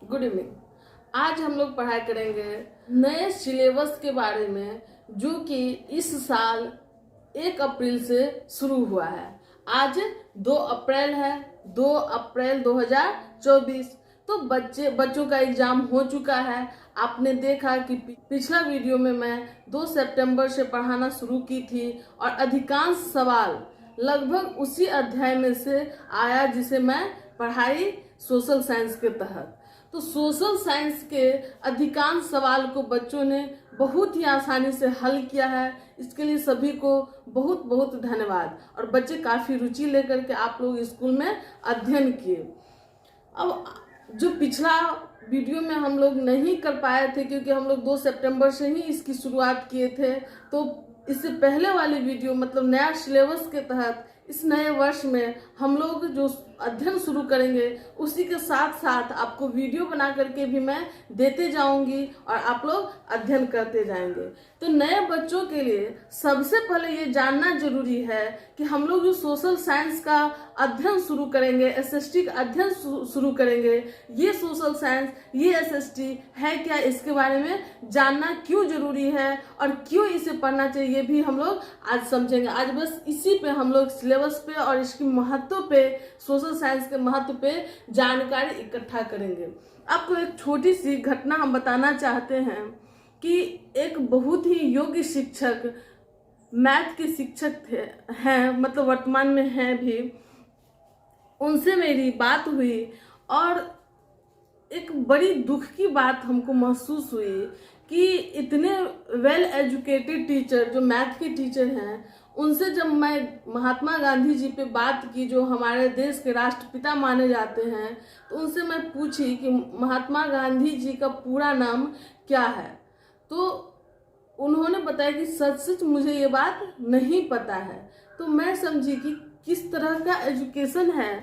Good evening. आज हम लोग पढ़ाई करेंगे नए सिलेबस के बारे में जो कि इस साल 1 अप्रैल से शुरू हुआ है। आज 2 अप्रैल है, 2 अप्रैल 2024। तो बच्चों का एग्जाम हो चुका है। आपने देखा कि पिछला वीडियो में मैं 2 सितंबर से पढ़ाना शुरू की थी और अधिकांश सवाल लगभग उसी अध्याय में से आया जिसे मैं पढ़ाई सोशल साइंस के तहत। तो सोशल साइंस के अधिकांश सवाल को बच्चों ने बहुत ही आसानी से हल किया है। इसके लिए सभी को बहुत बहुत धन्यवाद। और बच्चे काफ़ी रुचि लेकर के आप लोग स्कूल में अध्ययन किए। अब जो पिछला वीडियो में हम लोग नहीं कर पाए थे क्योंकि हम लोग 2 सितंबर से ही इसकी शुरुआत किए थे, तो इससे पहले वाली वीडियो मतलब नया सिलेबस के तहत इस नए वर्ष में हम लोग जो अध्ययन शुरू करेंगे उसी के साथ साथ आपको वीडियो बना करके भी मैं देते जाऊंगी और आप लोग अध्ययन करते जाएंगे। तो नए बच्चों के लिए सबसे पहले ये जानना जरूरी है कि हम लोग जो सोशल साइंस का अध्ययन शुरू करेंगे, एसएसटी का अध्ययन शुरू करेंगे, ये सोशल साइंस, ये एसएसटी है क्या, इसके बारे में जानना क्यों जरूरी है और क्यों इसे पढ़ना चाहिए, ये भी हम लोग आज समझेंगे। आज बस इसी पे हम लोग सिलेबस पे और इसकी महत्व पे, सोशल साइंस के महत्व पे जानकारी इकट्ठा करेंगे। आपको एक छोटी सी घटना हम बताना चाहते हैं कि एक बहुत ही योग्य शिक्षक, मैथ के शिक्षक हैं, मतलब वर्तमान में हैं भी, उनसे मेरी बात हुई और एक बड़ी दुख की बात हमको महसूस हुई कि इतने वेल एजुकेटेड टीचर जो मैथ के टीचर हैं, उनसे जब मैं महात्मा गांधी जी पे बात की जो हमारे देश के राष्ट्रपिता माने जाते हैं, तो उनसे मैं पूछी कि महात्मा गांधी जी का पूरा नाम क्या है। तो उन्होंने बताया कि सच मुझे ये बात नहीं पता है। तो मैं समझी कि किस तरह का एजुकेशन है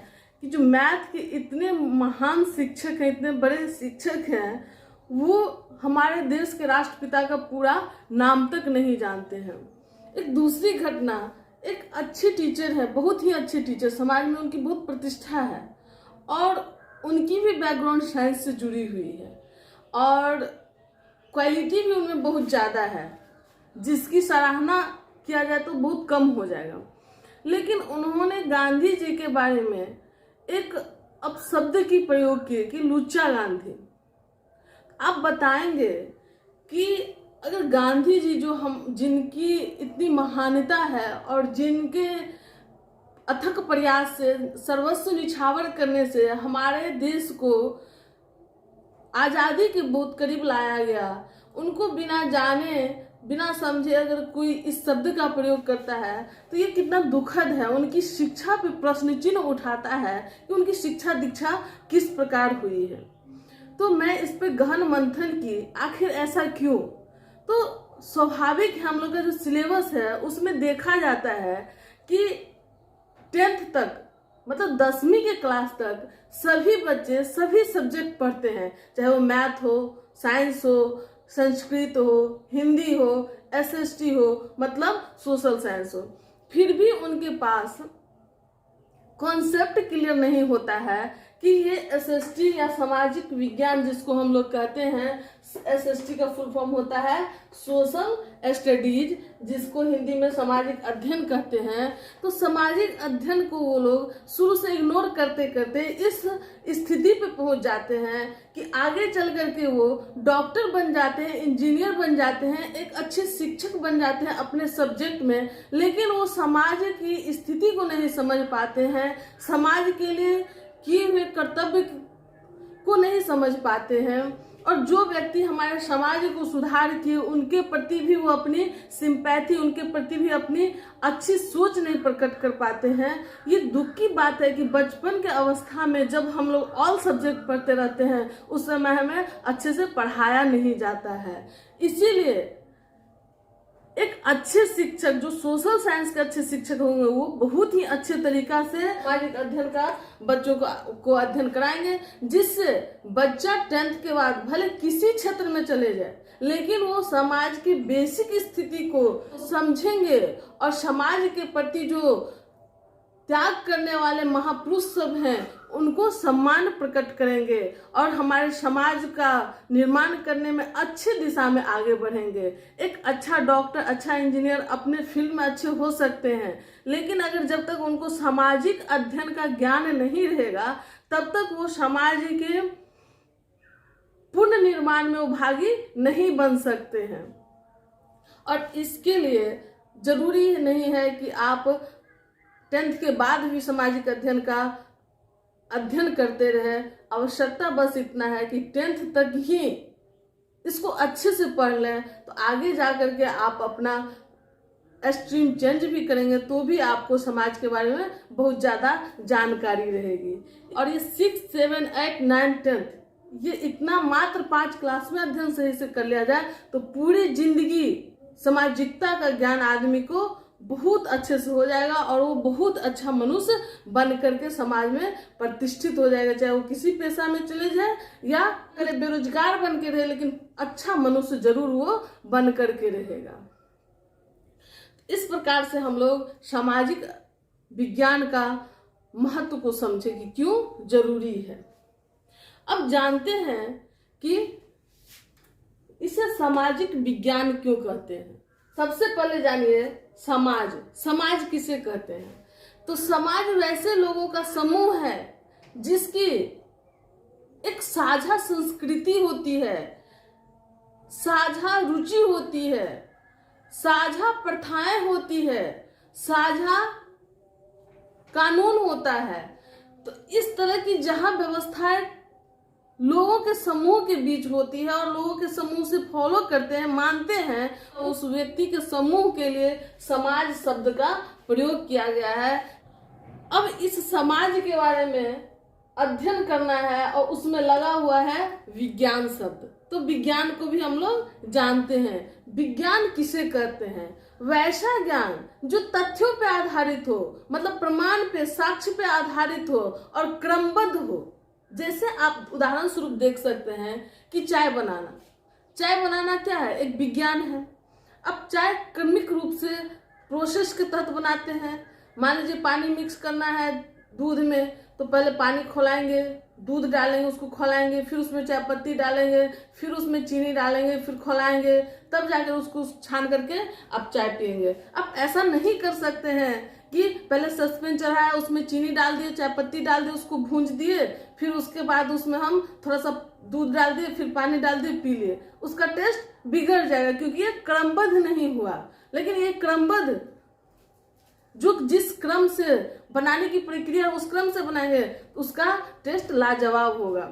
कि जो मैथ के इतने महान शिक्षक हैं, इतने बड़े शिक्षक हैं, वो हमारे देश के राष्ट्रपिता का पूरा नाम तक नहीं जानते हैं। एक दूसरी घटना, एक अच्छे टीचर है, बहुत ही अच्छे टीचर, समाज में उनकी बहुत प्रतिष्ठा है और उनकी भी बैकग्राउंड साइंस से जुड़ी हुई है और क्वालिटी भी उनमें बहुत ज़्यादा है, जिसकी सराहना किया जाए तो बहुत कम हो जाएगा। लेकिन उन्होंने गांधी जी के बारे में एक अपशब्द की प्रयोग किए कि लुच्चा गांधी। आप बताएंगे कि अगर गांधी जी जो जिनकी इतनी महानता है और जिनके अथक प्रयास से, सर्वस्व निछावर करने से हमारे देश को आज़ादी के बहुत करीब लाया गया, उनको बिना जाने बिना समझे अगर कोई इस शब्द का प्रयोग करता है तो ये कितना दुखद है। उनकी शिक्षा पे प्रश्न चिन्ह उठाता है कि उनकी शिक्षा दीक्षा किस प्रकार हुई है। तो मैं इस पे गहन मंथन की, आखिर ऐसा क्यों। तो स्वाभाविक हम लोग का जो सिलेबस है उसमें देखा जाता है कि 10th तक, मतलब 10वीं के क्लास तक सभी बच्चे सभी सब्जेक्ट पढ़ते हैं, चाहे वो मैथ हो, साइंस हो, संस्कृत हो, हिंदी हो, एसएसटी हो, मतलब सोशल साइंस हो। फिर भी उनके पास कॉन्सेप्ट क्लियर नहीं होता है कि ये एसएसटी या सामाजिक विज्ञान जिसको हम लोग कहते हैं, एसएसटी का फुल फॉर्म होता है सोशल स्टडीज, जिसको हिंदी में सामाजिक अध्ययन कहते हैं। तो सामाजिक अध्ययन को वो लोग शुरू से इग्नोर करते करते इस स्थिति पे पहुंच जाते हैं कि आगे चल करके वो डॉक्टर बन जाते हैं, इंजीनियर बन जाते हैं, एक अच्छे शिक्षक बन जाते हैं अपने सब्जेक्ट में, लेकिन वो समाज की स्थिति को नहीं समझ पाते हैं, समाज के लिए किए हुए कर्तव्य को नहीं समझ पाते हैं और जो व्यक्ति हमारे समाज को सुधार किए उनके प्रति भी वो अपनी सिंपैथी, उनके प्रति भी अपनी अच्छी सोच नहीं प्रकट कर पाते हैं। ये दुख की बात है कि बचपन के अवस्था में जब हम लोग ऑल सब्जेक्ट पढ़ते रहते हैं उस समय हमें अच्छे से पढ़ाया नहीं जाता है। इसीलिए एक अच्छे शिक्षक, जो सोशल साइंस के अच्छे शिक्षक होंगे, वो बहुत ही अच्छे तरीका से सामाजिक अध्ययन का बच्चों को अध्ययन कराएंगे, जिससे बच्चा 10th के बाद भले किसी क्षेत्र में चले जाए लेकिन वो समाज की बेसिक स्थिति को समझेंगे और समाज के प्रति जो त्याग करने वाले महापुरुष सब हैं उनको सम्मान प्रकट करेंगे और हमारे समाज का निर्माण करने में अच्छी दिशा में आगे बढ़ेंगे। एक अच्छा डॉक्टर, अच्छा इंजीनियर अपने फील्ड में अच्छे हो सकते हैं, लेकिन अगर जब तक उनको सामाजिक अध्ययन का ज्ञान नहीं रहेगा तब तक वो समाज के पुनः निर्माण में वो भागी नहीं बन सकते हैं। और इसके लिए जरूरी नहीं है कि आप 10th के बाद भी सामाजिक अध्ययन का अध्ययन करते रहे। आवश्यकता बस इतना है कि 10th तक ही इसको अच्छे से पढ़ लें, तो आगे जा करके आप अपना स्ट्रीम चेंज भी करेंगे तो भी आपको समाज के बारे में बहुत ज़्यादा जानकारी रहेगी। और ये 6, 7, 8, 9, 10 ये इतना मात्र 5 क्लास में अध्ययन सही से कर लिया जाए तो पूरी जिंदगी सामाजिकता का ज्ञान आदमी को बहुत अच्छे से हो जाएगा और वो बहुत अच्छा मनुष्य बन करके समाज में प्रतिष्ठित हो जाएगा। चाहे वो किसी पेशा में चले जाए या बेरोजगार बन के रहे, लेकिन अच्छा मनुष्य जरूर वो बन करके रहेगा। इस प्रकार से हम लोग सामाजिक विज्ञान का महत्व को समझे कि क्यों जरूरी है। अब जानते हैं कि इसे सामाजिक विज्ञान क्यों कहते हैं। सबसे पहले जानिए समाज किसे कहते हैं। तो समाज वैसे लोगों का समूह है जिसकी एक साझा संस्कृति होती है, साझा रुचि होती है, साझा प्रथाएं होती है, साझा कानून होता है। तो इस तरह की जहां व्यवस्थाएं लोगों के समूह के बीच होती है और लोगों के समूह से फॉलो करते हैं, मानते हैं, तो उस व्यक्ति के समूह के लिए समाज शब्द का प्रयोग किया गया है। अब इस समाज के बारे में अध्ययन करना है और उसमें लगा हुआ है विज्ञान शब्द। तो विज्ञान को भी हम लोग जानते हैं। विज्ञान किसे कहते हैं? वैसा ज्ञान जो तथ्यों पे आधारित हो, मतलब प्रमाण पे, साक्ष्य पे आधारित हो और क्रमबद्ध हो। जैसे आप उदाहरण स्वरूप देख सकते हैं कि चाय बनाना क्या है? एक विज्ञान है। अब चाय क्रमिक रूप से प्रोसेस के तहत बनाते हैं। मान लीजिए पानी मिक्स करना है दूध में, तो पहले पानी खौलाएंगे, दूध डालेंगे, उसको खौलाएंगे, फिर उसमें चाय पत्ती डालेंगे, फिर उसमें चीनी डालेंगे, फिर खौलाएंगे, तब जाकर उसको छान करके अब चाय पियेंगे। अब ऐसा नहीं कर सकते हैं कि पहले सस्पेन चढ़ाया, उसमें चीनी डाल दिए, चाय पत्ती डाल दिए, उसको भूंज दिए, फिर उसके बाद उसमें हम थोड़ा सा दूध डाल दिए, फिर पानी डाल दिए, पी लिए। उसका टेस्ट बिगड़ जाएगा क्योंकि ये क्रमबद्ध नहीं हुआ। लेकिन ये क्रमबद्ध जो जिस क्रम से बनाने की प्रक्रिया उस क्रम से बनाएंगे तो उसका टेस्ट लाजवाब होगा।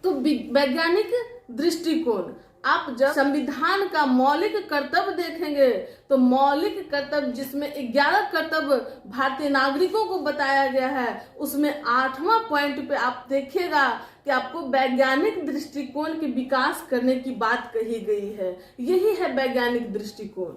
तो वैज्ञानिक दृष्टिकोण, आप जब संविधान का मौलिक कर्तव्य देखेंगे तो मौलिक कर्तव्य जिसमें 11 कर्तव्य भारतीय नागरिकों को बताया गया है, उसमें 8वां पॉइंट पे आप देखिएगा कि आपको वैज्ञानिक दृष्टिकोण के विकास करने की बात कही गई है। यही है वैज्ञानिक दृष्टिकोण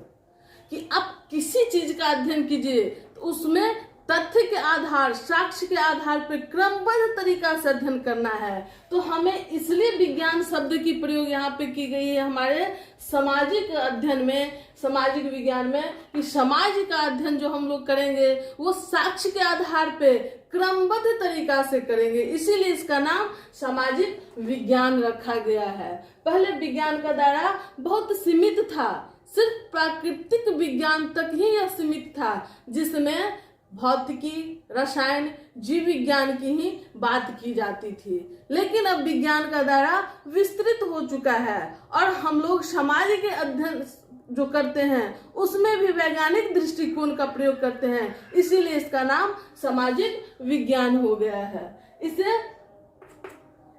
कि आप किसी चीज का अध्ययन कीजिए तो उसमें तथ्य के आधार, साक्ष्य के आधार पर क्रमबद्ध तरीका से अध्ययन करना है। तो हमें इसलिए विज्ञान शब्द की प्रयोग यहाँ पे की गई है हमारे सामाजिक अध्ययन में, सामाजिक विज्ञान में, कि समाज का अध्ययन जो हम लोग करेंगे वो साक्ष्य के आधार पे क्रमबद्ध तरीका से करेंगे। इसीलिए इसका नाम सामाजिक विज्ञान रखा गया है। पहले विज्ञान का दायरा बहुत सीमित था, सिर्फ प्राकृतिक विज्ञान तक ही यह सीमित था, जिसमें भौतिकी, रसायन, जीव विज्ञान की ही बात की जाती थी। लेकिन अब विज्ञान का दायरा विस्तृत हो चुका है और हम लोग समाज के अध्ययन जो करते हैं उसमें भी वैज्ञानिक दृष्टिकोण का प्रयोग करते हैं। इसीलिए इसका नाम सामाजिक विज्ञान हो गया है। इसे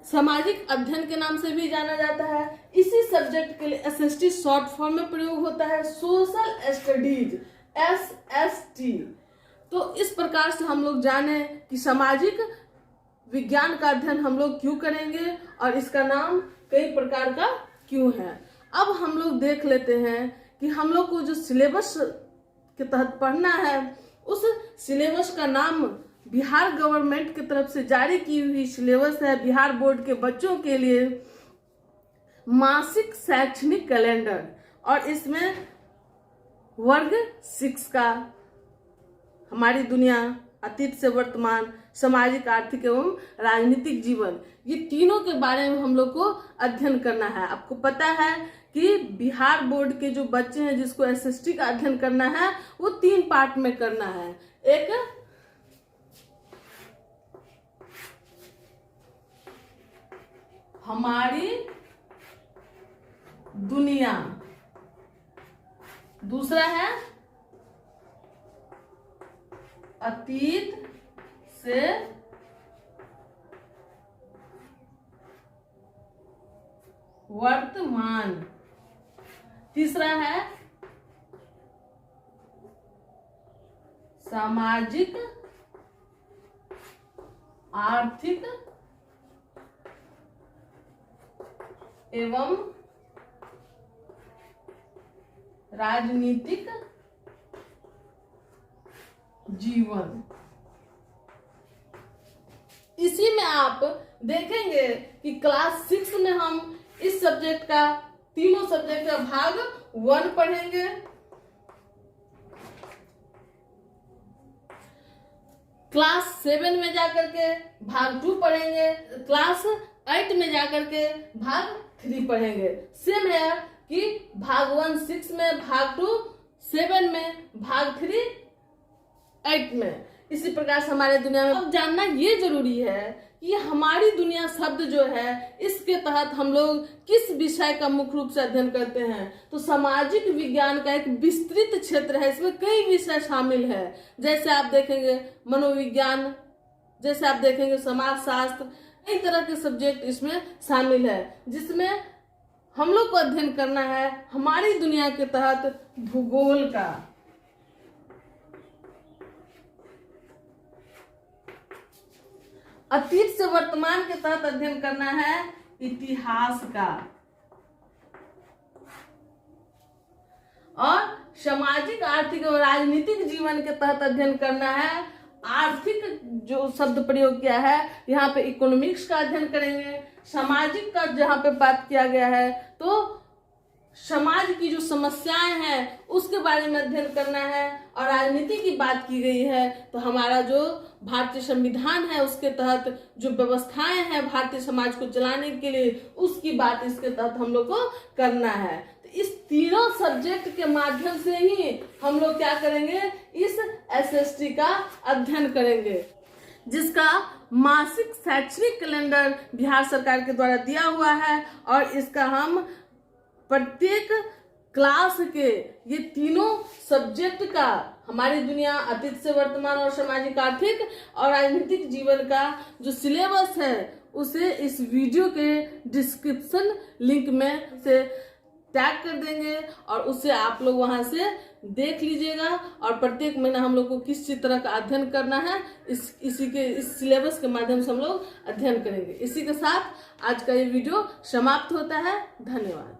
सामाजिक अध्ययन के नाम से भी जाना जाता है। इसी सब्जेक्ट के लिए SST शॉर्ट फॉर्म में प्रयोग होता है, सोशल स्टडीज, SST। तो इस प्रकार से हम लोग जाने कि सामाजिक विज्ञान का अध्ययन हम लोग क्यों करेंगे और इसका नाम कई प्रकार का क्यों है। अब हम लोग देख लेते हैं कि हम लोग को जो सिलेबस के तहत पढ़ना है उस सिलेबस का नाम बिहार गवर्नमेंट की तरफ से जारी की हुई सिलेबस है बिहार बोर्ड के बच्चों के लिए, मासिक शैक्षणिक कैलेंडर। और इसमें वर्ग 6 का हमारी दुनिया, अतीत से वर्तमान, सामाजिक, आर्थिक एवं राजनीतिक जीवन, ये तीनों के बारे में हम लोग को अध्ययन करना है। आपको पता है कि बिहार बोर्ड के जो बच्चे हैं जिसको एसएसटी का अध्ययन करना है वो 3 पार्ट में करना है। एक हमारी दुनिया, दूसरा है अतीत से वर्तमान, तीसरा है सामाजिक, आर्थिक एवं राजनीतिक जीवन। इसी में आप देखेंगे कि क्लास 6 में हम इस सब्जेक्ट का, तीनों सब्जेक्ट का भाग 1 पढ़ेंगे, क्लास 7 में जाकर के भाग 2 पढ़ेंगे, क्लास 8 में जाकर के भाग 3 पढ़ेंगे। सेम है कि भाग 1 6 में, भाग 2 7 में, भाग 3 8 में। इसी प्रकार से हमारे दुनिया में अब जानना ये जरूरी है कि हमारी दुनिया शब्द जो है इसके तहत हम लोग किस विषय का मुख्य रूप से अध्ययन करते हैं। तो सामाजिक विज्ञान का एक विस्तृत क्षेत्र है, इसमें कई विषय शामिल है। जैसे आप देखेंगे मनोविज्ञान, जैसे आप देखेंगे समाजशास्त्र, कई तरह के सब्जेक्ट इसमें शामिल है, जिसमें हम लोग को अध्ययन करना है हमारी दुनिया के तहत भूगोल का। अतीत से वर्तमान के तहत अध्ययन करना है इतिहास का, और सामाजिक, आर्थिक और राजनीतिक जीवन के तहत अध्ययन करना है आर्थिक, जो शब्द प्रयोग किया है यहाँ पे इकोनॉमिक्स का अध्ययन करेंगे। सामाजिक का जहाँ पे बात किया गया है तो समाज की जो समस्याएं हैं उसके बारे में अध्ययन करना है, और राजनीति की बात की गई है तो हमारा जो भारतीय संविधान है उसके तहत जो व्यवस्थाएं हैं भारतीय समाज को चलाने के लिए उसकी बात इसके तहत हम लोग को करना है। तो इस तीनों सब्जेक्ट के माध्यम से ही हम लोग क्या करेंगे, इस एसएसटी का अध्ययन करेंगे, जिसका मासिक शैक्षणिक कैलेंडर बिहार सरकार के द्वारा दिया हुआ है, और इसका हम प्रत्येक क्लास के ये तीनों सब्जेक्ट का, हमारी दुनिया, अतीत से वर्तमान और सामाजिक, आर्थिक और राजनीतिक जीवन का जो सिलेबस है उसे इस वीडियो के डिस्क्रिप्शन लिंक में से टैग कर देंगे, और उसे आप लोग वहां से देख लीजिएगा। और प्रत्येक महीना हम लोग को किस तरह का अध्ययन करना है इस सिलेबस के माध्यम से हम लोग अध्ययन करेंगे। इसी के साथ आज का ये वीडियो समाप्त होता है। धन्यवाद।